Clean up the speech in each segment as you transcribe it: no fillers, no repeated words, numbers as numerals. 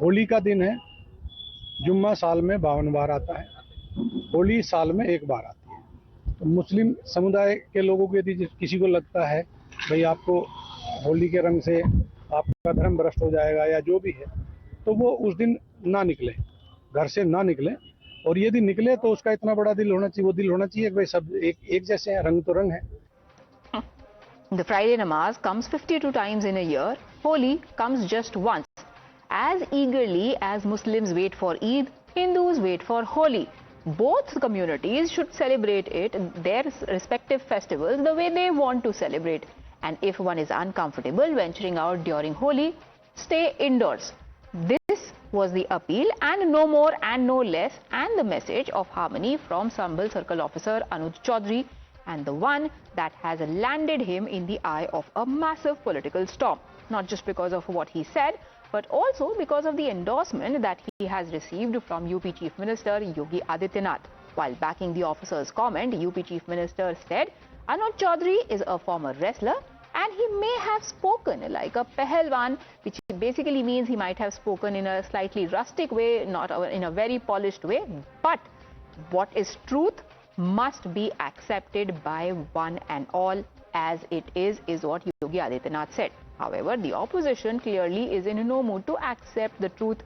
होली का दिन है। जुम्मा साल में 52 बार आता है। होली साल में एक बार आती है। तो मुस्लिम समुदाय के लोगों को यदि किसी को लगता है भाई आपको होली के रंग से आपका धर्म भ्रष्ट हो जाएगा या जो भी है, तो वो उस दिन ना निकले, घर से ना निकले। और यदि निकले तो उसका इतना बड़ा दिल होना चाहिए, वो दिल होना चाहिए कि भाई सब एक जैसे हैं, रंग तो रंग है। The Friday namaz comes 52 times in a year. Holi comes just once. As eagerly as Muslims wait for Eid, Hindus wait for Holi. Both communities should celebrate it, their respective festivals, the way they want to celebrate. And if one is uncomfortable venturing out during Holi, stay indoors. This was the appeal, and no more and no less, and the message of harmony from Sambhal Circle Officer Anuj Chaudhary, and the one that has landed him in the eye of a massive political storm. Not just because of what he said, but also because of the endorsement that he has received from UP Chief Minister Yogi Adityanath. While backing the officer's comment, UP Chief Minister said Anuj Chaudhary is a former wrestler and he may have spoken like a pehelwan, which basically means he might have spoken in a slightly rustic way, not in a very polished way. But what is truth must be accepted by one and all as it is what Yogi Adityanath said. However, the opposition clearly is in no mood to accept the truth.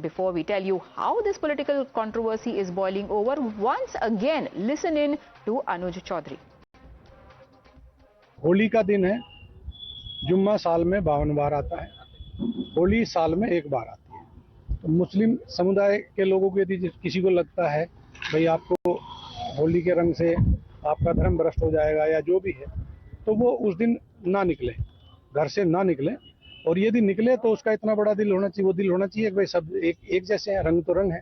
Before we tell you how this political controversy is boiling over, once again listen in to Anuj Chaudhary. Holi का दिन है। जुम्मा साल में 52 बार आता है। होली साल में एक बार आती है। तो मुस्लिम समुदाय के लोगों को यदि किसी को लगता है भाई आपको होली के रंग से आपका धर्म भ्रष्ट हो जाएगा या जो भी है, तो वो उस दिन ना निकले, घर से ना निकले। और यदि निकले तो उसका इतना बड़ा दिल होना चाहिए, वो दिल होना चाहिए कि भाई सब एक जैसे हैं, रंग तो रंग है।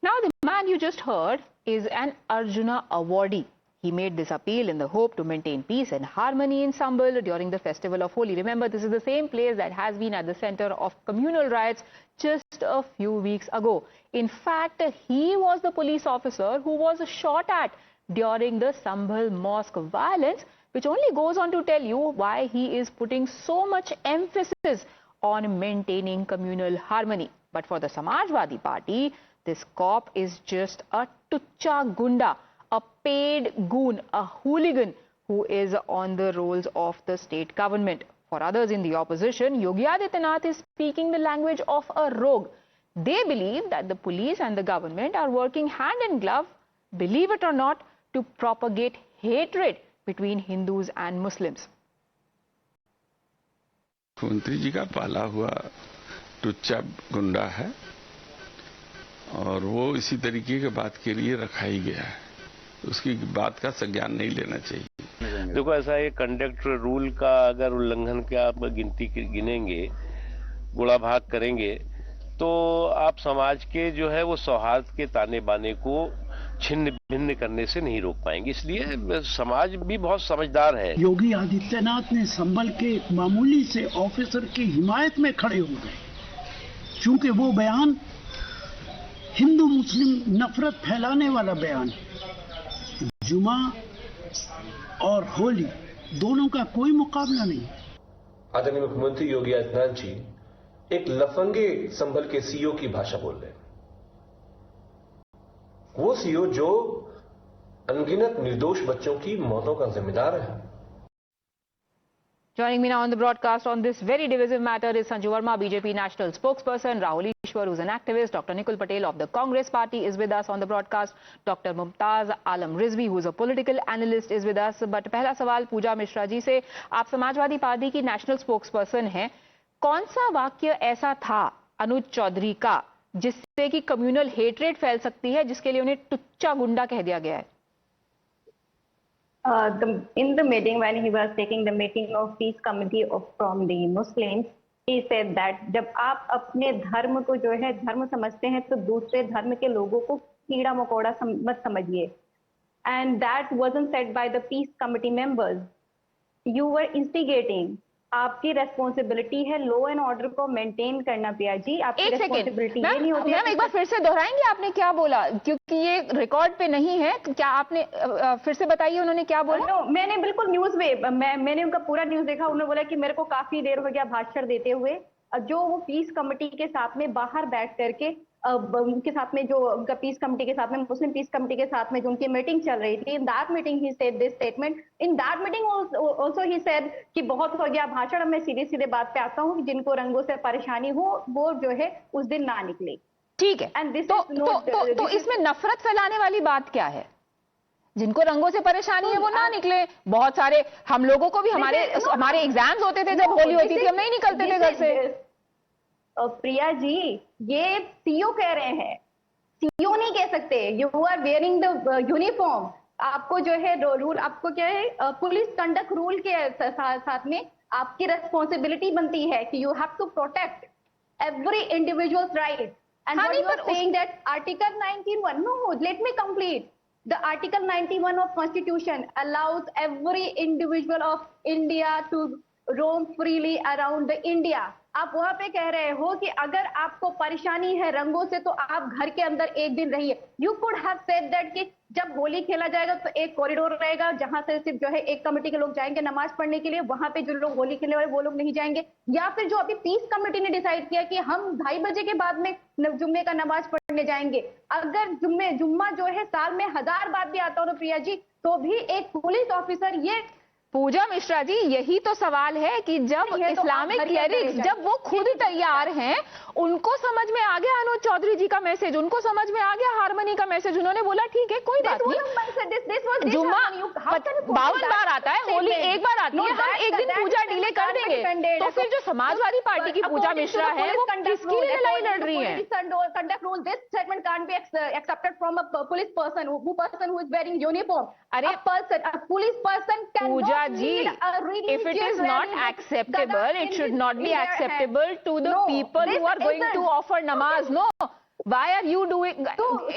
Now the man you just heard is an Arjuna awardee. He made this appeal in the hope to maintain peace and harmony in Sambhal during the festival of Holi. Remember, this is the same place that has been at the center of communal riots just a few weeks ago. In fact, he was the police officer who was shot at during the Sambhal mosque violence, which only goes on to tell you why he is putting so much emphasis on maintaining communal harmony. But for the Samajwadi Party, this cop is just a tucha gunda, a paid goon, a hooligan who is on the rolls of the state government. For others in the opposition, Yogi Adityanath is speaking the language of a rogue. They believe that the police and the government are working hand in glove, believe it or not, to propagate hatred between Hindus and Muslims. मुख्यमंत्री जी का पाला हुआ टुच्चा गुंडा है और वो इसी तरीके के बात के लिए रखा ही गया है। उसकी बात का संज्ञान नहीं लेना चाहिए। देखो, ऐसा है, कंडक्ट रूल का अगर उल्लंघन के आप गिनती गिनेंगे, गुणा भाग करेंगे, तो आप समाज के जो है वो सौहार्द के ताने बाने को छिन्न भिन्न करने से नहीं रोक पाएंगे। इसलिए समाज भी बहुत समझदार है। योगी आदित्यनाथ ने संभल के एक मामूली से ऑफिसर की हिमायत में खड़े हो गए, चूंकि वो बयान हिंदू मुस्लिम नफरत फैलाने वाला बयान है। जुमा और होली दोनों का कोई मुकाबला नहीं। आदरणीय मुख्यमंत्री योगी आदित्यनाथ जी एक लफंगे संभल के सीईओ की भाषा बोल रहे हैं। वो सीईओ जो अनगिनत निर्दोष बच्चों की मौतों का जिम्मेदार है। Joining me now on the broadcast on this very divisive matter is Sanju Verma, BJP national spokesperson, Rahul Ishwar, who's an activist, Dr. Nikul Patel of the Congress party is with us on the broadcast, Dr. Mumtaz Alam Rizvi, who's a political analyst, is with us. But पहला सवाल पूजा मिश्रा जी से, आप Samajwadi party की national spokesperson हैं, कौन सा वाक्य ऐसा था अनुज चौधरी का जिससे कि कम्युनल हेट्रेड फैल सकती है, जिसके लिए उन्हें टुच्चा गुंडा कह दिया गया है? In the meeting, when he was taking the meeting of peace committee from the Muslims, he said that जब आप अपने धर्म को जो है धर्म समझते हैं तो दूसरे धर्म के लोगों को कीड़ा मकोड़ा मत समझिए. And that wasn't said by the peace committee members. You were instigating आपकी रेस्पॉन्सिबिलिटी है लो एंड ऑर्डर को मेंटेन करना। प्रिया जी, आपकी एक सेकेंड रेस्पॉन्सिबिलिटी ये नहीं होती। मैम एक बार फिर से दोहराएंगे आपने क्या बोला, क्योंकि ये रिकॉर्ड पे नहीं है, तो क्या आपने फिर से बताइए उन्होंने क्या बोला? नो, मैंने बिल्कुल न्यूज में मैंने उनका पूरा न्यूज देखा। उन्होंने बोला कि मेरे को काफी देर हो गया भाषण देते हुए। जो वो पीस कमेटी के साथ में बाहर बैठ करके उनके साथ में जो उनका पीस कमेटी के साथ में मुस्लिम पीस कमेटी के साथ में जो उनकी मीटिंग चल रही थी, in that meeting he said this statement. In that meeting also he said कि बहुत हो गया भाषण, अब मैं सीधे सीधे बात पे आता हूँ कि जिनको रंगों से परेशानी हो वो जो है उस दिन ना निकले। ठीक है, एंड दिस तो इसमें नफरत फैलाने वाली बात क्या है? जिनको रंगों से परेशानी है वो ना निकले। बहुत सारे हम लोगों को भी हमारे एग्जाम्स होते थे जब होली होती थी, हम नहीं निकलते थे घर से। प्रिया जी, ये सीओ कह रहे हैं, सीओ नहीं कह सकते। You are wearing the uniform. आपको जो है रूल, आपको क्या है, पुलिस कंडक्ट रूल के साथ में आपकी रेस्पॉन्सिबिलिटी बनती है कि you have to protect every individuals right. And what you are saying that article 91, no, let me complete. The Article 91 of Constitution allows every individual of India to roam freely around the India. आप वहां पे कह रहे हो कि अगर आपको परेशानी है रंगों से तो आप घर के अंदर एक दिन रहिए। You could have said that कि जब होली खेला जाएगा तो एक कॉरिडोर रहेगा जहां से सिर्फ जो है एक कमेटी के लोग जाएंगे नमाज पढ़ने के लिए, वहां पे जो लोग होली खेलने वाले वो लोग नहीं जाएंगे। या फिर जो अभी पीस कमेटी ने डिसाइड किया कि हम 2:30 बजे के बाद में जुम्मे का नमाज पढ़ने जाएंगे। अगर जुम्मा जो है साल में 1000 बार भी आता हो तो प्रिया जी, तो भी एक पुलिस ऑफिसर ये पूजा मिश्रा जी, यही तो सवाल है कि जब इस्लामिक क्लेरिक्स जब वो खुद तैयार हैं, उनको समझ में आ गया अनुज चौधरी जी का मैसेज, उनको समझ में आ गया हारमनी का मैसेज, उन्होंने बोला ठीक है कोई बात नहीं, जुम्मा 52 बार आता है, होली एक बार आती है, हम एक दिन पूजा डिले कर देंगे। तो फिर जो समाजवादी पार्टी की पूजा मिश्रा है वो किसकी लिए लड़ाई लड़ रही है? Conduct rule, this statement can't be accepted from a police person who is wearing uniform. A police person cannot lead a religious if it is not acceptable, it should not be acceptable to the people who are going to offer namaz. No, why are you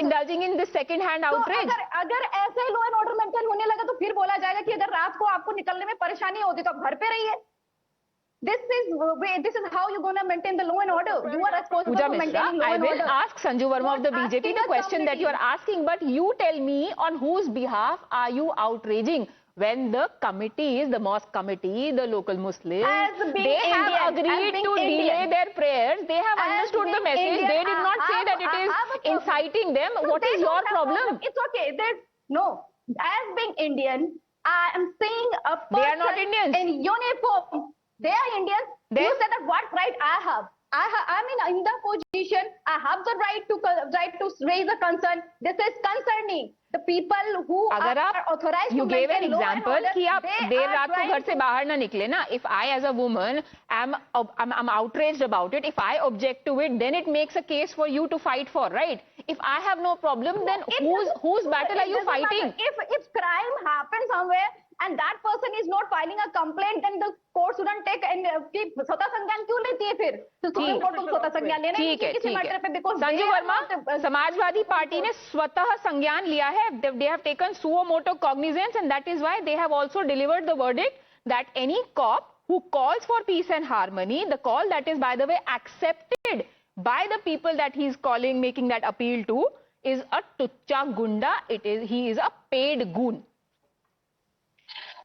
indulging in this second hand outrage? अगर ऐसे ही law and order maintain होने लगा तो फिर बोला जाएगा कि अगर रात को आपको निकलने में परेशानी होती तो आप घर पे रहिए। This is how you're going to maintain the law and order. You are responsible for maintaining law and order. I will ask Sanju Verma of the BJP the question that you are asking, but you tell me on whose behalf are you outraging? When the committees, the mosque committee, the local Muslims, they have agreed to delay their prayers. They have understood the message. They did not say that it is inciting them. What is your problem? It's okay. No. As being Indian, I am saying a person they are not Indians. In uniform. They are Indians. You said that what right I have. I'm in the position. I have the right to raise a concern. This is concerning the people who are authorized. You to gave an maintain law and example order. कि आप देर रात को घर से बाहर ना निकले ना. If I as a woman am outraged about it, if I object to it, then it makes a case for you to fight for, right? If I have no problem, then whose battle are you fighting? If crime happens somewhere and that person is not filing a complaint, then the court shouldn't take कि स्वतः संज्ञान क्यों लेती है फिर? तो supreme court को स्वतः संज्ञान लेना है किसी मैटर पे, because संजू वर्मा, समाजवादी पार्टी ने स्वतः संज्ञान लिया है. They have taken suo moto cognizance, and that is why they have also delivered the verdict that any cop who calls for peace and harmony, the call that is by the way accepted by the people that he is calling, making that appeal to, is a tuccha gunda. He is a paid goon.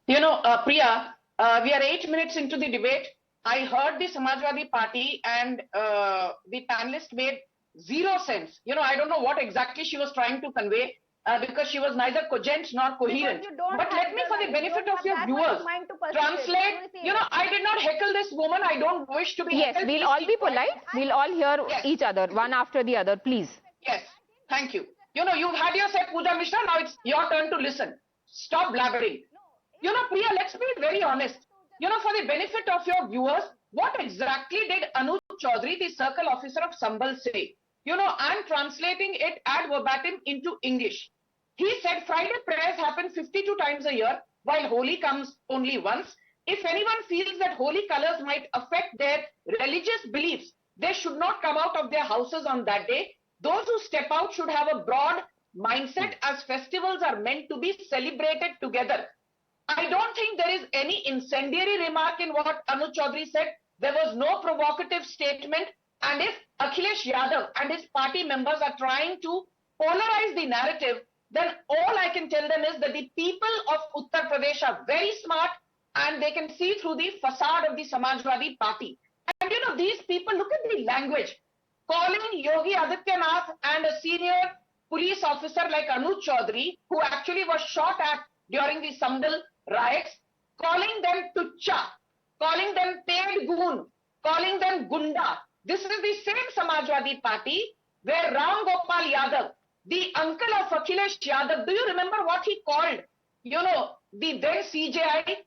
You know, Priya, we are 8 minutes into the debate. I heard the Samajwadi Party and the panelist made zero sense. You know, I don't know what exactly she was trying to convey because she was neither cogent nor coherent. But let me, for the benefit of your viewers, translate. You know, I did not heckle this woman. I don't wish to be heckled. Yes, we'll all be polite. We'll all hear each other, one after the other, please. Yes, thank you. You know, you've had your say, Pooja Mishra. Now it's your turn to listen. Stop blabbering. You know, Priya, let's be very honest. You know, for the benefit of your viewers, what exactly did Anuj Chaudhary, the circle officer of Sambal, say? You know, I'm translating it ad verbatim into English. He said Friday prayers happen 52 times a year, while Holi comes only once. If anyone feels that holy colors might affect their religious beliefs, they should not come out of their houses on that day. Those who step out should have a broad mindset, as festivals are meant to be celebrated together. I don't think there is any incendiary remark in what Anuj Chaudhary said. There was no provocative statement. And if Akhilesh Yadav and his party members are trying to polarize the narrative, then all I can tell them is that the people of Uttar Pradesh are very smart and they can see through the facade of the Samajwadi Party. And you know, these people, look at the language. Calling Yogi Adityanath and a senior police officer like Anuj Chaudhary, who actually was shot at during the Sambal riots, calling them Tucha, calling them paid goon, calling them Gunda. This is the same Samajwadi Party where Ram Gopal Yadav, the uncle of Akhilesh Yadav, do you remember what he called, you know, the then CJI,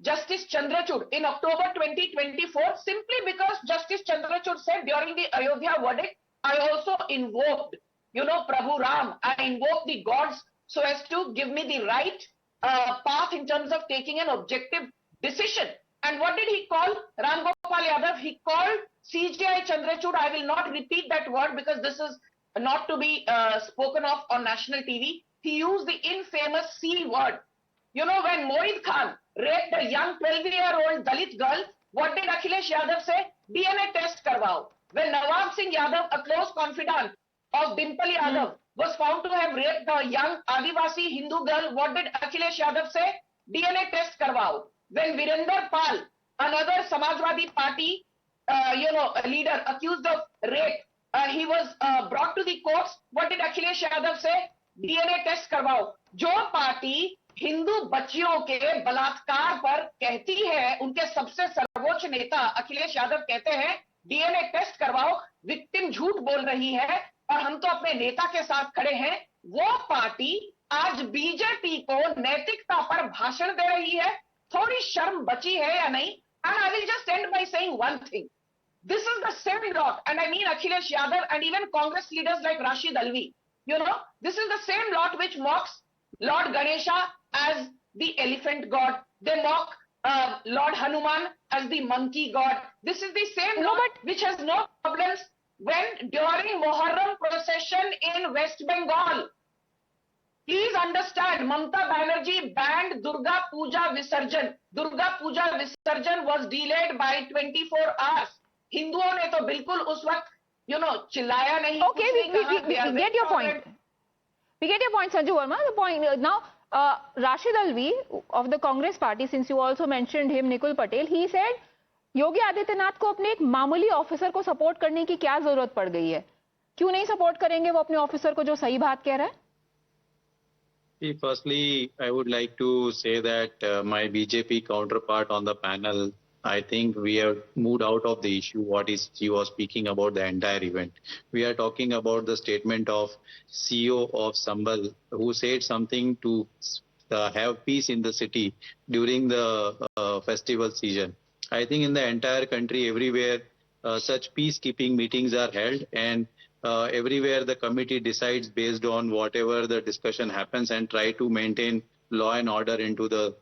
Justice Chandrachud, in October 2024, simply because Justice Chandrachud said during the Ayodhya verdict, I also invoked, you know, Prabhu Ram, I invoked the gods so as to give me the right path in terms of taking an objective decision. And what did he call Ram Gopal Yadav? He called CJI Chandrachud. I will not repeat that word because this is not to be spoken of on national TV. He used the infamous C word. You know, when Moid Khan raped a young 12-year-old Dalit girl, what did Akhilesh Yadav say? DNA test karwao. When Nawab Singh Yadav, a close confidant of Dimple Yadav, was found to have raped a young Adivasi Hindu girl, what did Akhilesh Yadav say? DNA test karwao. When Virender Pal, another Samajwadi Party, leader accused of rape, he was brought to the courts. What did Akhilesh Yadav say? DNA test करवाओ. जो party Hindu बच्चियों के बलात्कार पर कहती है, उनके सबसे सर्वोच्च नेता अखिलेश यादव कहते हैं डीएनए टेस्ट करवाओ, विक्टिम झूठ बोल रही है और हम तो अपने नेता के साथ खड़े हैं, वो पार्टी आज बीजेपी को नैतिकता पर भाषण दे रही है. थोड़ी शर्म बची है या नहीं? And I will just end by saying one thing. This is the same lot, and I mean Akhilesh Yadav and even Congress leaders like Rashid Alvi. You know, this is the same lot which mocks Lord Ganesha as the elephant god. They mock Lord Hanuman as the monkey god. This is the same lot which has no problems when during Muharram procession in West Bengal. Please understand, Mamata Banerjee banned Durga Puja Visarjan. Durga Puja Visarjan was delayed by 24 hours. हिंदुओं ने तो बिल्कुल उस वक्त, चिल्लाया नहीं. Okay, we get your point. We get your point, Sanju Verma. The point now, Rashid Alvi of the Congress party, since you also mentioned him, Nikul Patel, he said, Yogi Adityanath को अपने एक मामूली ऑफिसर को सपोर्ट करने की क्या जरूरत पड़ गई है? क्यों नहीं सपोर्ट करेंगे वो अपने ऑफिसर को जो सही बात कह रहा है? Firstly, I would like to say that my BJP counterpart on the panel, I think we have moved out of the issue. She was speaking about the entire event. We are talking about the statement of CEO of Sambal, who said something to have peace in the city during the festival season. I think in the entire country, everywhere, such peacekeeping meetings are held, and everywhere the committee decides based on whatever the discussion happens and try to maintain law and order into the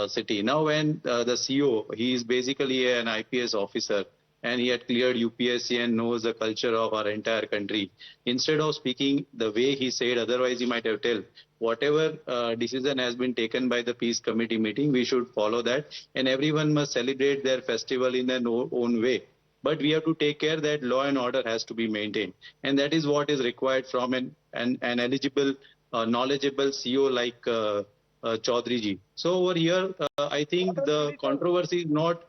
city. Now when the CEO, he is basically an IPS officer and he had cleared UPSC and knows the culture of our entire country. Instead of speaking the way he said, otherwise he might have told, whatever decision has been taken by the peace committee meeting, we should follow that, and everyone must celebrate their festival in their own way. But we have to take care that law and order has to be maintained. And that is what is required from an eligible, knowledgeable CEO like Chaudhary ji. So over here, I think the controversy is not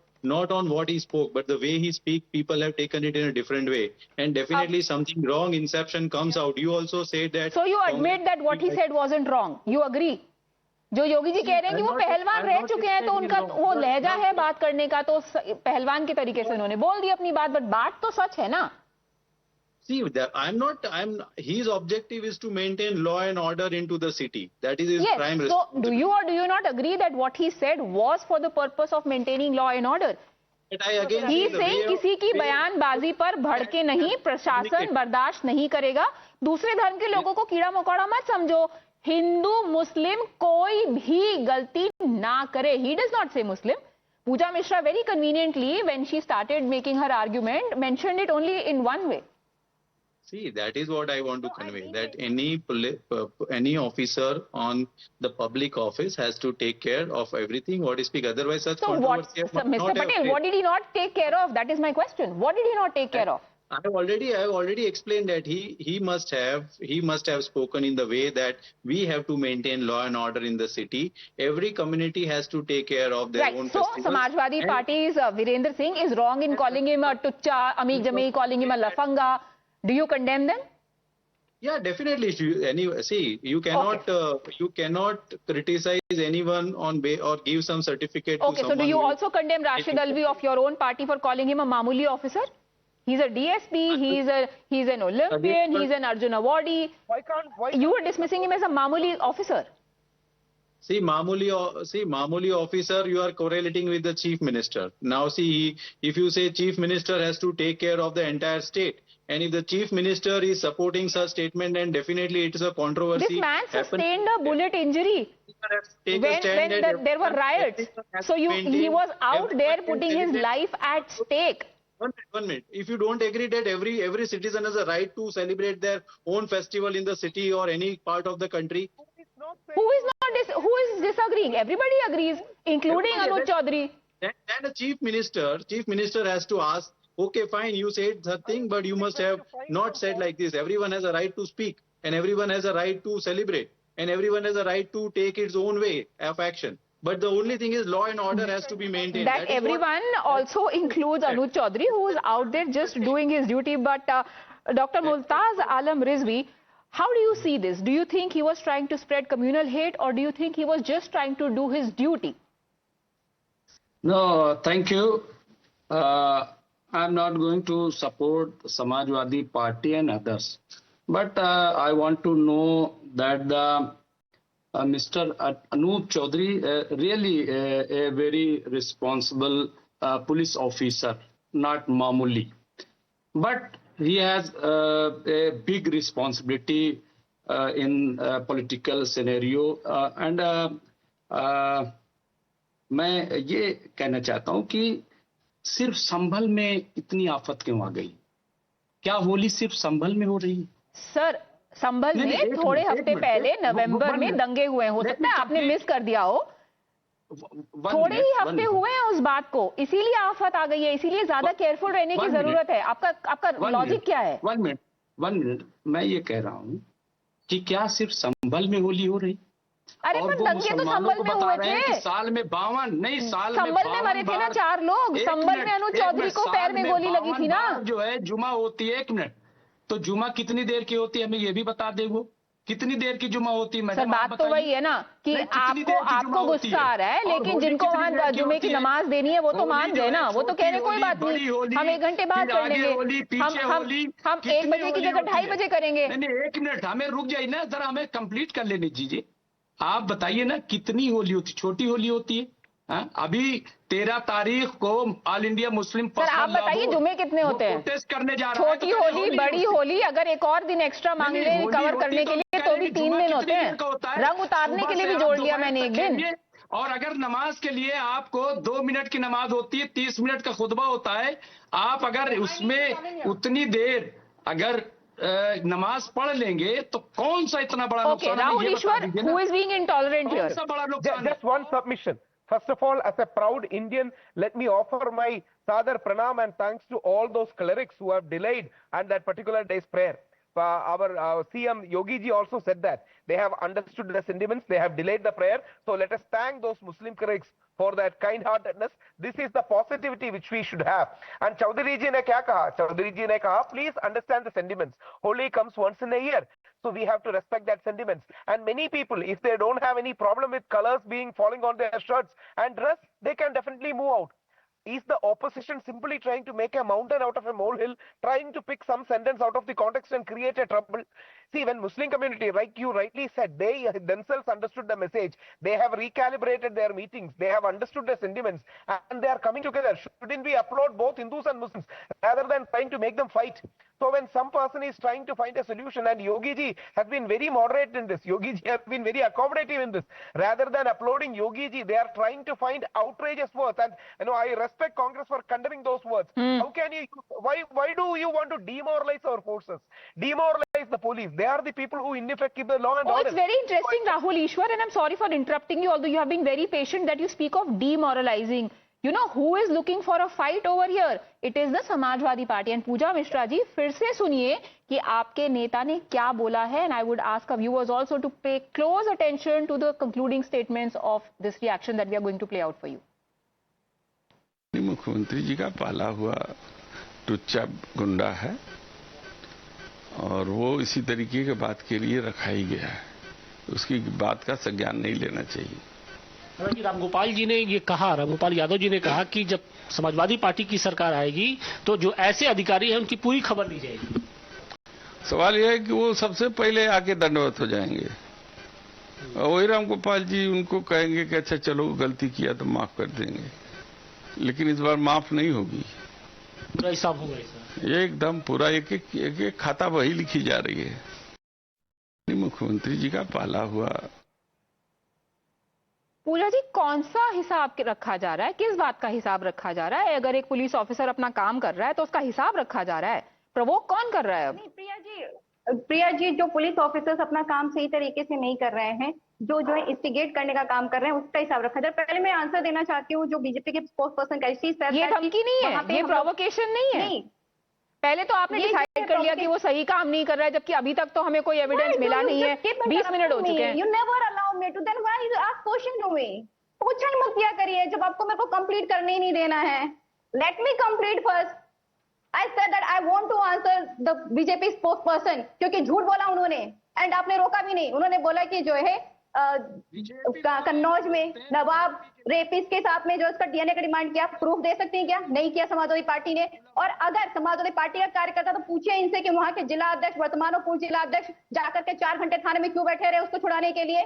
on what he spoke, but the way he speaks, people have taken it in a different way. And definitely something wrong inception comes out. You also said that... So you admit that what he said wasn't wrong. You agree? जो योगी जी कह रहे हैं कि वो पहलवान रह चुके हैं तो उनका वो लहजा है बात करने का, तो पहलवान के तरीके से उन्होंने बोल दी अपनी बात, बट बात तो सच है ना. See, his objective is to maintain law and order into the city. That is his prime responsibility. So do you or do you not agree that what he said was for the purpose of maintaining law and order? He is saying किसी की बयानबाजी पर भड़के नहीं, प्रशासन बर्दाश्त नहीं करेगा. दूसरे धर्म के लोगों को कीड़ा मकोड़ा मत समझो. हिंदू मुस्लिम कोई भी गलती ना करे. He does not say Muslim. Pooja Mishra very conveniently, when she started making her argument, mentioned it only in one way. See, that is what I want to convey, that any officer on the public office has to take care of everything what is speak. Otherwise, such So what, controversy so Mr. Patel, what did he not take care of? That is my question. What did he not take care of? I have already explained that he must have spoken in the way that we have to maintain law and order in the city. Every community has to take care of their own So festivals. Samajwadi Party's Virendra Singh is wrong in calling him a tucha, Ameek Jami, calling him a lafanga. Do you condemn them? Yeah, definitely. Anyway, see, you cannot criticize anyone on or give some certificate. Okay, to so do you who- also condemn Rashid Alvi of your own party for calling him a Mamuli officer? He's a DSP, he's an Olympian, he's an Arjun Awardee. You were dismissing him as a Mamuli officer. See, Mamuli officer, you are correlating with the chief minister. Now, see, if you say chief minister has to take care of the entire state, and if the chief minister is supporting such statement, then definitely it is a controversy. This man sustained a bullet injury when there were riots. So he was out there putting his life at stake. 1 minute. If you don't agree that every citizen has a right to celebrate their own festival in the city or any part of the country. Who is disagreeing? Everybody agrees, including Anuj Chaudhary. Then the chief minister has to ask, okay, fine, you said that thing, but you must have not said like this. Everyone has a right to speak, and everyone has a right to celebrate, and everyone has a right to take its own way of action. But the only thing is law and order has to be maintained. That everyone also includes Anuj Chaudhary, who is out there just doing his duty. But Dr. Multaz Alam Rizvi, how do you see this? Do you think he was trying to spread communal hate, or do you think he was just trying to do his duty? No, thank you. I'm not going to support Samajwadi Party and others. But I want to know that Mr. Anup Chaudhary, really a very responsible police officer, not Mamuli. But he has a big responsibility in political scenario. And मैं ये कहना चाहता हूँ कि सिर्फ संभल में इतनी आफत क्यों आ गई? क्या होली सिर्फ संभल में हो रही है? सर, संभल में थोड़े हफ्ते पहले नवंबर में दंगे हुए, हो सकता है आपने मिस कर दिया हो। थोड़े ही हफ्ते हुए हैं उस बात को, इसीलिए आफत आ गई है, इसीलिए ज्यादा केयरफुल रहने की जरूरत है। आपका लॉजिक क्या है? 1 मिनट, मैं ये कह रहा हूँ कि क्या सिर्फ संभल में होली हो रही? अरे पर दंगे तो संभल में हुए थे। साल में 52 नहीं, साल में संभल में मरे थे ना 4 लोग। संभल में अनुज चौधरी को पैर में गोली लगी थी ना। जो है जुमा होती है, 1 मिनट, तो जुमा कितनी देर की होती है हमें ये भी बता दे वो, कितनी देर की जुमा होती है? सर बात तो वही है ना कि आपको गुस्सा आ रहा है, लेकिन जिनको वहाँ जुमे की नमाज देनी है वो तो मान गए ना, वो तो कह रहे कोई बात नहीं, हम 1 घंटे बाद कर लेंगे, हम 1 बजे की जगह 2:30 बजे करेंगे। नहीं, 1 मिनट हमें रुक जाइए ना, जरा हमें कंप्लीट कर लेने दीजिए। आप बताइए ना कितनी होली होती, छोटी होली होती है? अभी 13 तारीख को ऑल इंडिया मुस्लिम सर आप बताइए जुमे कितने होते हैं? प्रोटेस्ट करने जा रहा है। छोटी होली, बड़ी होली, अगर एक और दिन एक्स्ट्रा मांग ले कवर करने के लिए तो भी 3 दिन होते हैं। रंग उतारने के लिए भी जोड़ लिया मैंने 1 दिन। और अगर नमाज के लिए आपको 2 मिनट की नमाज होती है, 30 मिनट का खुतबा होता है, आप अगर उसमें उतनी देर अगर नमाज पढ़ लेंगे तो कौन सा इतना बड़ा नुकसान है? राहुल ईश्वर, who is being intolerant here? Just one submission. First of all, as a proud Indian, let me offer my sadar pranam and thanks to all those clerics who have delayed and that particular day's prayer. Our CM Yogi ji also said that they have understood the sentiments, they have delayed the prayer. So let us thank those Muslim clerics for that kind-heartedness. This is the positivity which we should have. And Chaudhary ji ne kya kaha? Chaudhary ji ne kaha, please understand the sentiments. Holi comes once in a year. So we have to respect that sentiments. And many people, if they don't have any problem with colors falling on their shirts and dress, they can definitely move out. Is the opposition simply trying to make a mountain out of a molehill, trying to pick some sentence out of the context and create a trouble? See, when Muslim community, like you rightly said, they themselves understood the message. They have recalibrated their meetings. They have understood the sentiments and they are coming together. Shouldn't we applaud both Hindus and Muslims rather than trying to make them fight? So when some person is trying to find a solution, and Yogi ji has been very moderate in this, Yogi ji has been very accommodative in this, rather than applauding Yogi ji, they are trying to find outrageous words. And I respect Congress for condemning those words. How can you? Why do you want to demoralize our forces? Demoralize the police. They are the people who in effect keep the law and order. It's very interesting, Rahul Ishwar, and I'm sorry for interrupting you, although you have been very patient, that you speak of demoralizing. You know who is looking for a fight over here? It is the Samajwadi Party. And Pooja Mishra ji, फिर से सुनिए कि आपके नेता ने क्या बोला है. And I would ask our viewers also to pay close attention to the concluding statements of this reaction that we are going to play out for you. मुख्यमंत्री जी का पाला हुआ टुच्चा गुंडा है और वो इसी तरीके के बात के लिए रखा ही गया है. उसकी बात का संज्ञान नहीं लेना चाहिए. रामगोपाल जी ने ये कहा, रामगोपाल यादव जी ने कहा कि जब समाजवादी पार्टी की सरकार आएगी तो जो ऐसे अधिकारी हैं उनकी पूरी खबर ली जाएगी. सवाल यह है कि वो सबसे पहले आके दंडवत हो जाएंगे और वही रामगोपाल जी उनको कहेंगे कि अच्छा चलो गलती किया तो माफ कर देंगे, लेकिन इस बार माफ नहीं होगी. पूरा हिसाब होगा ये एकदम पूरा एक खाता वही लिखी जा रही है. मुख्यमंत्री जी का पाला हुआ. पूजा जी, कौन सा हिसाब रखा जा रहा है? किस बात का हिसाब रखा जा रहा है? अगर एक पुलिस ऑफिसर अपना काम कर रहा है तो उसका हिसाब रखा जा रहा है. प्रवोक कौन कर रहा है? प्रिया जी, जो पुलिस ऑफिसर्स अपना काम सही तरीके से नहीं कर रहे हैं, जो है इंस्टिगेट करने का काम कर रहे हैं, उसका हिसाब रखा जाए. पहले मैं आंसर देना चाहती हूँ जो बीजेपी के स्पोक्स पर्सन का. ये धमकी नहीं है, ये प्रोवोकेशन नहीं है. नहीं. पहले तो आपने डिसाइड कर लिया कि वो सही काम नहीं कर रहा है, जबकि अभी तक तो हमें कोई एविडेंस मिला नहीं है. 20 मिनट हो चुके हैं. You never allow me to, then why you ask question to me? पूछा ही मत किया करिए जब आपको मेरे को कंप्लीट करने ही नहीं देना है. Let me complete first. I said that I want to answer the BJP spokesperson क्योंकि झूठ बोला उन्होंने एंड आपने रोका भी नहीं. उन्होंने बोला कि जो है कन्नौज में नवाब रेपिस के साथ में जो इसका डीएनए का डिमांड किया, प्रूफ दे सकते हैं क्या? नहीं किया समाजवादी पार्टी ने. और अगर समाजवादी पार्टी का कार्यकर्ता तो पूछे इनसे कि वहां के जिला अध्यक्ष, वर्तमान और पूर्व जिला अध्यक्ष जाकर के 4 घंटे थाने में क्यों बैठे रहे उसको छुड़ाने के लिए.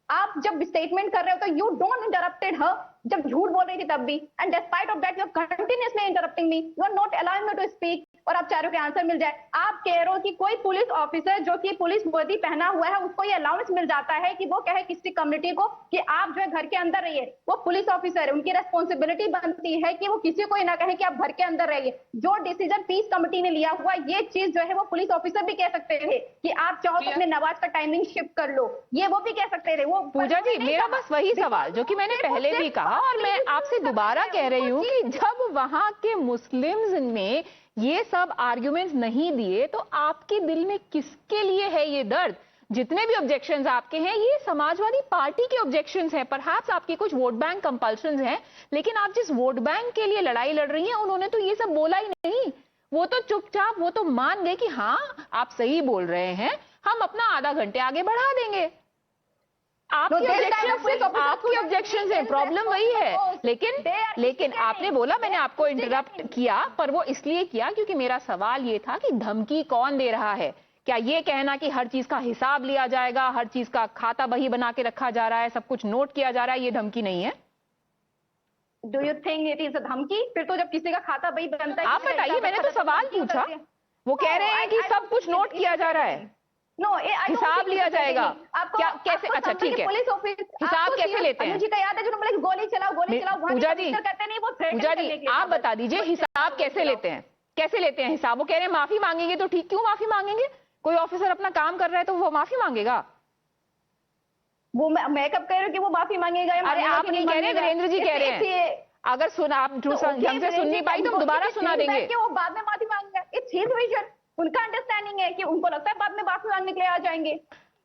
आप जब स्टेटमेंट कर रहे हो तो यू डोंट इंटरप्टेड हर. जब झूठ बोल रही थी तब भी, and despite of that you are continuously interrupting me. You are not allowing me to speak. और आप चारों के आंसर मिल जाए. आप कह रहे हो कि कोई पुलिस ऑफिसर जो कि पुलिस वर्दी पहना हुआ है उसको ये अलाउंस मिल जाता है कि वो कहे किसी कम्युनिटी को कि आप जो है घर के अंदर रहिए. वो पुलिस ऑफिसर है, उनकी रेस्पॉन्सिबिलिटी बनती है कि वो किसी को ही ना कहे कि आप घर के अंदर रहिए. जो डिसीजन पीस कमेटी ने लिया हुआ, ये चीज जो है वो पुलिस ऑफिसर भी कह सकते थे कि आप चाहो तो अपने नवाज का टाइमिंग शिफ्ट कर लो. ये वो भी कह सकते थे. वो पूजा जी, मेरा बस वही सवाल जो कि मैंने पहले भी कहा और मैं आपसे दोबारा कह रही हूँ कि जब वहां के मुस्लिम्स में ये सब आर्ग्यूमेंट्स नहीं दिए तो आपके दिल में किसके लिए है ये दर्द? जितने भी ऑब्जेक्शंस आपके हैं ये समाजवादी पार्टी के ऑब्जेक्शंस हैं. परहैप्स आपके कुछ वोट बैंक कंपल्शंस हैं, लेकिन आप जिस वोट बैंक के लिए लड़ाई लड़ रही हैं उन्होंने तो ये सब बोला ही नहीं. वो तो चुपचाप वो तो मान गए कि हाँ आप सही बोल रहे हैं, हम अपना आधा घंटे आगे बढ़ा देंगे. आपकी ऑब्जेक्शन है, प्रॉब्लम वही है. लेकिन आपने बोला मैंने आपको इंटरप्ट किया, पर वो इसलिए किया क्योंकि मेरा सवाल ये था कि धमकी कौन दे रहा है. क्या ये कहना कि हर चीज का हिसाब लिया जाएगा, हर चीज का खाता बही बना के रखा जा रहा है, सब कुछ नोट किया जा रहा है, ये धमकी नहीं है? Do you think it is a धमकी? फिर तो जब किसी का खाता बही बनता है, आप बताइए. मैंने तो सवाल पूछा. वो कह रहे हैं कि सब कुछ नोट किया जा रहा है, हिसाब लिया जाएगा. क्या कैसे? अच्छा ठीक है, पुलिस ऑफिस हिसाब कैसे लेते हैं? मुझे याद है जो बोले गोली चलाओ पूजा जी, पूजा जी आप बता दीजिए हिसाब कैसे लेते हैं? कैसे लेते हैं हिसाब? वो कह रहे हैं माफी मांगेंगे तो ठीक. क्यों माफी मांगेंगे? कोई ऑफिसर अपना काम कर रहा है तो वो माफी मांगेगा? वो मैं कब कह रही हूँ कि वो माफी मांगेगा? अरे आप नहीं कह रहे, वीरेंद्र जी कह रहे हैं. अगर सुना आप ढंग से सुन नहीं पाई तो हम दोबारा सुना देंगे. वो बाद में माफी मांगेगा. It's his vision. उनका अंडरस्टैंडिंग है कि उनको लगता है बाद में माफी मांगने के लिए आ जाएंगे.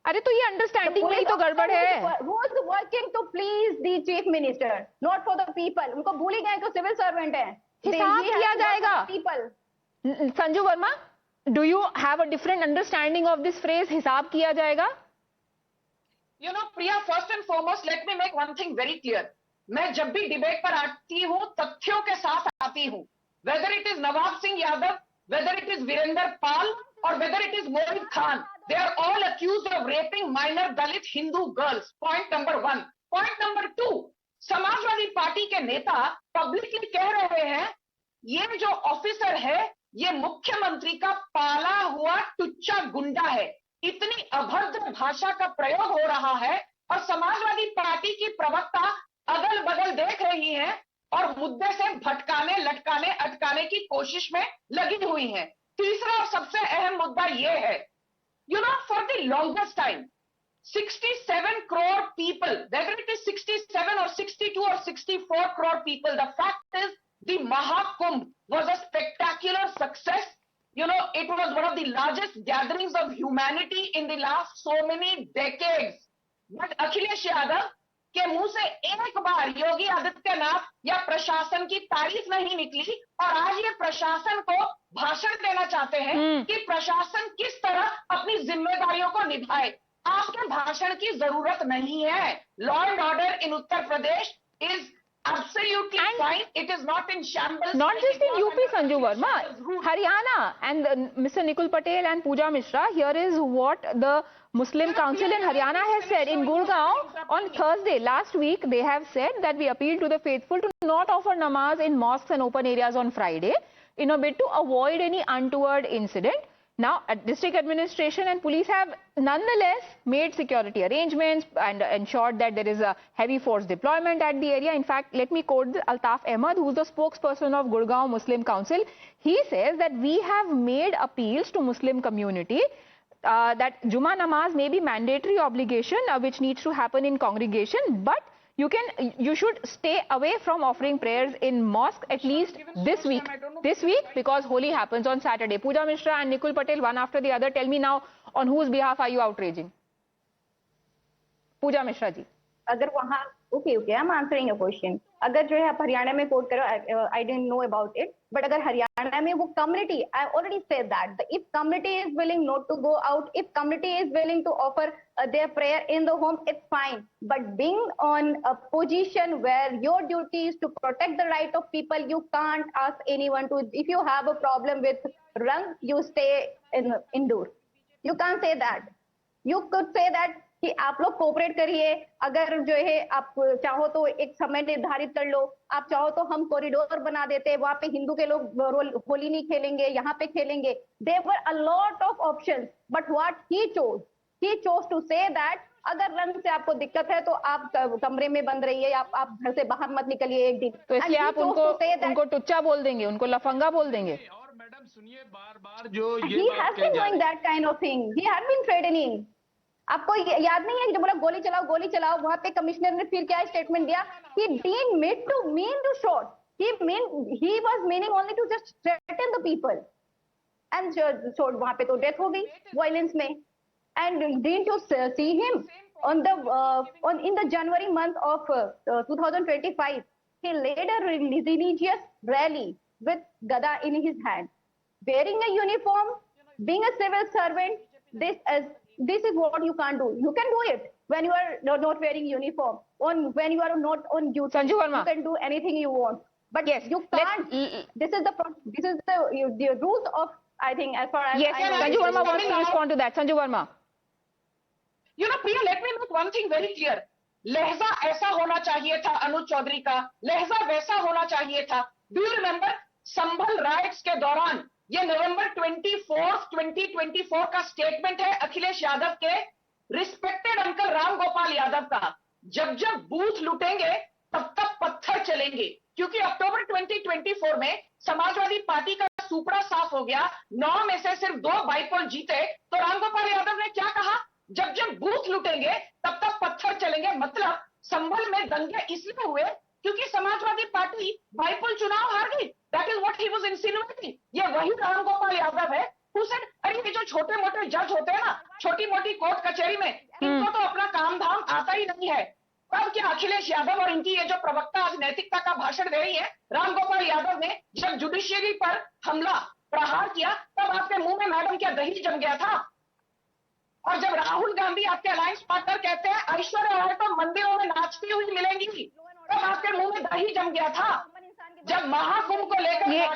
अरे तो ये अंडरस्टैंडिंग में ही तो गड़बड़ है. Working to please the chief minister, not for the people. उनको भूल ही गए कि सिविल सर्वेंट है. हिसाब किया जाएगा. Sanju Verma, do you have a different understanding of this phrase हिसाब किया जाएगा? You know, Priya, first and foremost, let me make one thing very clear. मैं जब भी डिबेट पर आती हूँ तथ्यों के साथ आती हूँ. Whether it is Nawab Singh Yadav, whether it is Virender Pal, or whether it is Mohit Khan, they are all accused of raping minor Dalit Hindu girls. Point number 1. Point number 2. Samajwadi party के नेता publicly कह रहे हैं ये जो officer है ये मुख्यमंत्री का पाला हुआ टुच्चा गुंडा है. इतनी अभद्र भाषा का प्रयोग हो रहा है और समाजवादी पार्टी की प्रवक्ता अगल बगल देख रही है और मुद्दे से भटकाने, लटकाने, अटकाने की कोशिश में लगी हुई हैं। तीसरा और सबसे अहम मुद्दा यह है, for the longest time, 67 crore people, whether it is 67 or 62 or 64 crore people, the fact is the Mahakumbh was a spectacular success. It was one of the largest gatherings of humanity in the last so many decades. But Akhilesh Yadav के मुंह से एक बार योगी आदित्यनाथ या प्रशासन की तारीफ नहीं निकली, और आज ये प्रशासन को भाषण देना चाहते हैं कि प्रशासन किस तरह अपनी जिम्मेदारियों को निभाए। आपके भाषण की जरूरत नहीं है। Law and order in Uttar Pradesh is absolutely fine. It is not in shambles. Not just in UP, Sanju Verma, Haryana, and Mr. Nikul Patel and Pooja Mishra. Here is what the Muslim Council in Haryana has said. In Gurgaon on Thursday last week, they have said that we appeal to the faithful to not offer namaz in mosques and open areas on Friday in a bid to avoid any untoward incident. Now, district administration and police have nonetheless made security arrangements and ensured that there is a heavy force deployment at the area. In fact, let me quote Altaf Ahmed, who is the spokesperson of Gurgaon Muslim Council. He says that we have made appeals to Muslim community that Jummah namaz may be mandatory obligation which needs to happen in congregation, but you should stay away from offering prayers in mosque at least this week because Holi happens on Saturday. Pooja Mishra and Nikul Patel, one after the other, tell me now on whose behalf are you outraging? Pooja Mishra ji. अगर वहाँ okay, I'm answering your question. अगर जो है आप हरियाणा में coat करो, I didn't know about it, but अगर हरियाणा में वो community, I already said that if community is willing not to go out, if community is willing to offer their prayer in the home, it's fine. But being on a position where your duty is to protect the right of people, you can't ask anyone to. If you have a problem with rang, you stay indoor. You can't say that. You could say that कि आप लोग cooperate करिए, अगर जो है आप चाहो तो एक समय निर्धारित कर लो, आप चाहो तो हम कॉरिडोर बना देते, वहां पे हिंदू के लोग होली नहीं खेलेंगे, यहाँ पे खेलेंगे. There were a lot of options, but what he chose to say that अगर रंग से आपको दिक्कत है तो आप कमरे में बंद रहिए, आप घर से बाहर मत निकलिए एक दिन. तो इसलिए आप उनको टुच्चा बोल देंगे, उनको लफंगा बोल देंगे. और मैडम सुनिए, बार-बार जो ये he has been doing that kind of thing. He had been threatening. आपको याद नहीं है कि जब बोला गोली चलाओ, वहां पे कमिश्नर ने फिर क्या स्टेटमेंट दिया? He didn't mean to shoot. He was meaning only to just threaten the people. And so वहां पे तो डेथ हो गई वायलेंस में. And didn't you see him in the January month of 2025? He led a religious rally with Gada in his hand, wearing a uniform, being a civil servant. This is what you can't do. You can do it when you are not wearing uniform. When you are not on duty, Sanju Verma, you can do anything you want. But yes, you can't. This is the rules of, I think, as far as yes. Sanju Verma wants to respond to that. Sanju Verma. Priya, let me make one thing very clear. लहजा ऐसा होना चाहिए था अनुज चौधरी का, लहजा वैसा होना चाहिए था. Do you remember Sambhal rights के दौरान, ये नवंबर 24, 2024 का स्टेटमेंट है अखिलेश यादव के रिस्पेक्टेड अंकल राम गोपाल यादव का. जब बूथ लूटेंगे तब तक पत्थर चलेंगे, क्योंकि अक्टूबर 2024 में समाजवादी पार्टी का सुपड़ा साफ हो गया. 9 में से सिर्फ 2 बाईपोल जीते, तो राम गोपाल यादव ने क्या कहा? जब बूथ लूटेंगे तब तक पत्थर चलेंगे. मतलब संभल में दंगे इसलिए हुए क्योंकि समाजवादी पार्टी बाईपोल चुनाव हार गई. That is what he was insinuating. ये वही राम गोपाल यादव है हु सेड, अरे ये जो छोटे मोटे जज होते हैं ना, छोटी मोटी कोर्ट कचहरी में, इनको तो अपना काम धाम आता ही नहीं है. तब क्या अखिलेश यादव और इनकी ये जो प्रवक्ता आज नैतिकता का भाषण दे रही है, राम गोपाल यादव ने जब जुडिशियरी पर हमला प्रहार किया, तब आपके मुंह में मैडम क्या दही जम गया था? और जब राहुल गांधी आपके अलायंस पार्टनर कहते हैं ऐश्वर्या राय तो मंदिरों में नाचती हुई मिलेंगी, तब आपके मुंह में दही जम गया था. जब महाकुंभ को लेकर ये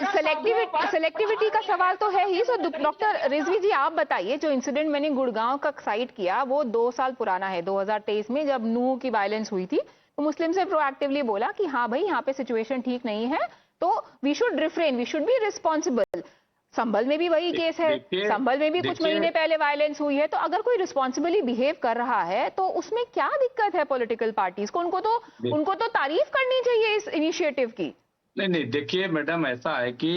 सेलेक्टिविटी का सवाल तो है ही. सो डॉक्टर रिजवी जी, आप बताइए, जो इंसिडेंट मैंने गुड़गांव का साइट किया वो 2 साल पुराना है. 2023 में जब नूह की वायलेंस हुई थी, तो मुस्लिम से प्रोएक्टिवली बोला कि हाँ भाई, यहाँ पे सिचुएशन ठीक नहीं है, तो we should refrain, we should be responsible. Sambhal में भी वही केस है, संभल में भी कुछ महीने पहले वायलेंस हुई है। तो अगर कोई रिस्पॉन्सिबली बिहेव कर रहा है तो उसमें क्या दिक्कत है पॉलिटिकल पार्टीज को? उनको तो तारीफ करनी चाहिए इस इनिशिएटिव की। नहीं, देखिए मैडम, ऐसा है कि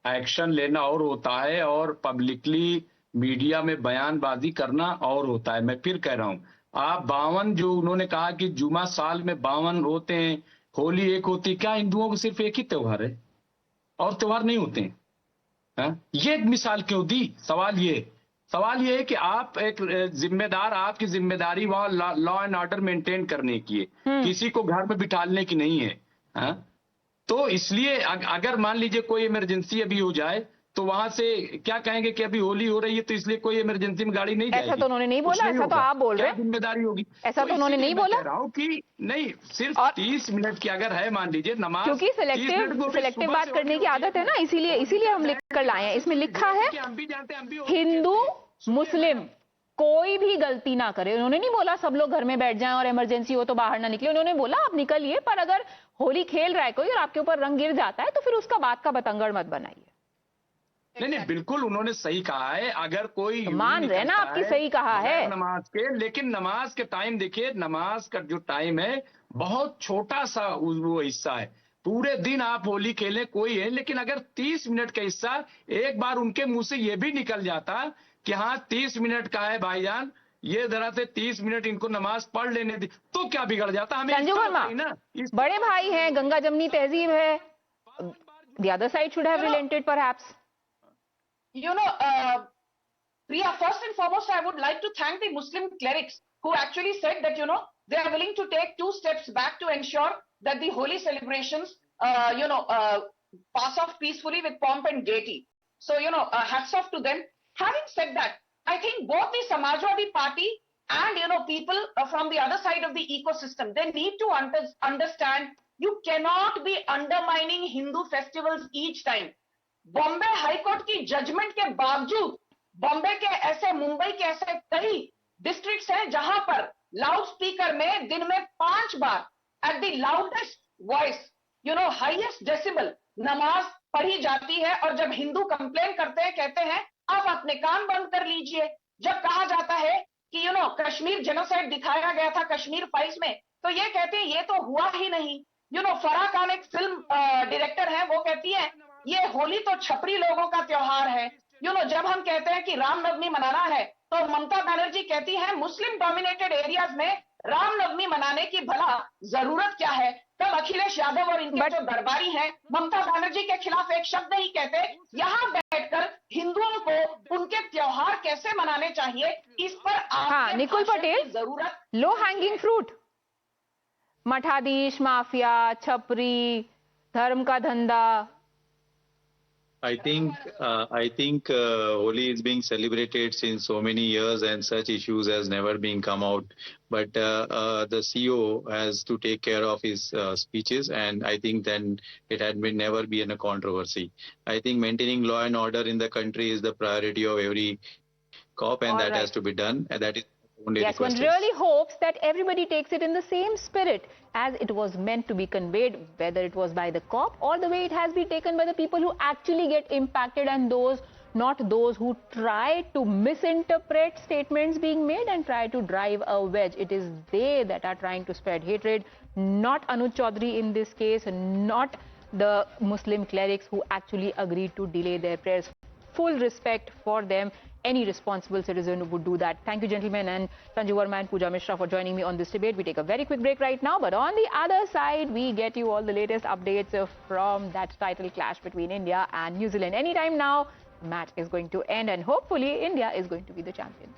एक्शन लेना और होता है और पब्लिकली मीडिया में बयानबाजी करना और होता है। मैं फिर कह रहा हूं, आप 52 जो उन्होंने कहा कि जुमा साल में 52 होते हैं, होली एक होती, क्या हिंदुओं को सिर्फ एक ही त्योहार है और त्योहार नहीं होते हैं? ये एक मिसाल क्यों दी? सवाल ये है कि आप एक जिम्मेदार, आपकी जिम्मेदारी वहां लॉ एंड ऑर्डर मेंटेन करने की है, किसी को घर में बिठाने की नहीं है। तो इसलिए अगर मान लीजिए कोई इमरजेंसी अभी हो जाए तो वहां से क्या कहेंगे कि अभी होली हो रही है तो इसलिए कोई इमरजेंसी में गाड़ी नहीं जाएगी। ऐसा तो उन्होंने नहीं बोला, ऐसा तो आप बोल रहे हैं। जिम्मेदारी होगी, ऐसा तो उन्होंने नहीं बोला। कह रहा हूं कि नहीं, सिर्फ 30 मिनट की अगर है, मान लीजिए नमाज, क्योंकि सिलेक्टिव बात करने की आदत है ना, इसीलिए हम लिख कर लाए हैं। इसमें लिखा है हिंदू मुस्लिम कोई भी गलती ना करे। उन्होंने नहीं बोला सब लोग घर में बैठ जाएं और इमरजेंसी हो तो बाहर ना निकले। उन्होंने बोला आप निकलिए, पर अगर होली खेल रहा है कोई और आपके ऊपर रंग गिर जाता है तो फिर उसका बात का बतंगड़ मत बनाइए। नहीं, बिल्कुल उन्होंने सही कहा है। अगर कोई तो मान रहे ना आपकी सही कहा है नमाज के, लेकिन नमाज के टाइम देखिए, नमाज का जो टाइम है बहुत छोटा सा वो हिस्सा है। पूरे दिन आप होली खेलें कोई है, लेकिन अगर 30 मिनट का हिस्सा एक बार उनके मुंह से ये भी निकल जाता कि हाँ 30 मिनट का है भाईजान, ये जरा से 30 मिनट इनको नमाज पढ़ लेने दी, तो क्या बिगड़ जाता? हमें संजू वर्मा बड़े भाई हैं, गंगा जमनी तहजीब है। The other side should have relented perhaps. Priya, first and foremost, I would like to thank the Muslim clerics who actually said that, they are willing to take 2 steps back to ensure that the holy celebrations, pass off peacefully with pomp and gaiety. So, hats off to them. Having said that, I think both the Samajwadi Party and, people from the other side of the ecosystem, they need to understand you cannot be undermining Hindu festivals each time. Bombay high court की judgement के बावजूद बॉम्बे के ऐसे, मुंबई के ऐसे कई districts हैं जहां पर लाउड स्पीकर में दिन में 5 बार at the loudest voice, highest decibel नमाज पढ़ी जाती है। और जब हिंदू कंप्लेन करते हैं, कहते हैं आप अपने कान बंद कर लीजिए। जब कहा जाता है कि कश्मीर जेनोसाइड दिखाया गया था कश्मीर फाइल्स में, तो ये कहते हैं ये तो हुआ ही नहीं। फराह खान एक फिल्म डायरेक्टर है, वो कहती है ये होली तो छपरी लोगों का त्योहार है। जब हम कहते हैं कि रामनवमी मनाना है, तो ममता बनर्जी कहती है मुस्लिम डोमिनेटेड एरियाज में रामनवमी मनाने की भला जरूरत क्या है? तब अखिलेश यादव और इनके जो दरबारी हैं ममता बनर्जी के खिलाफ एक शब्द नहीं कहते। यहाँ बैठकर हिंदुओं को उनके त्योहार कैसे मनाने चाहिए, इस पर निकुल पटेल जरूरत। लो हैंगिंग फ्रूट, मठाधीश, माफिया, छपरी, धर्म का धंधा। I think Holi is being celebrated since so many years and such issues has never been come out. But the CEO has to take care of his speeches, and I think then it had been never been a controversy. I think maintaining law and order in the country is the priority of every cop, and that has to be done. And that is yes, one really hopes that everybody takes it in the same spirit as it was meant to be conveyed, whether it was by the cop or the way it has been taken by the people who actually get impacted, and not those who try to misinterpret statements being made and try to drive a wedge. It is they that are trying to spread hatred, not Anuj Chaudhary in this case, not the Muslim clerics who actually agreed to delay their prayers. Full respect for them. Any responsible citizen would do that. Thank you, gentlemen, and Sanju Verma and Pooja Mishra for joining me on this debate. We take a very quick break right now, but on the other side, we get you all the latest updates from that title clash between India and New Zealand. Anytime now, the match is going to end, and hopefully, India is going to be the champion.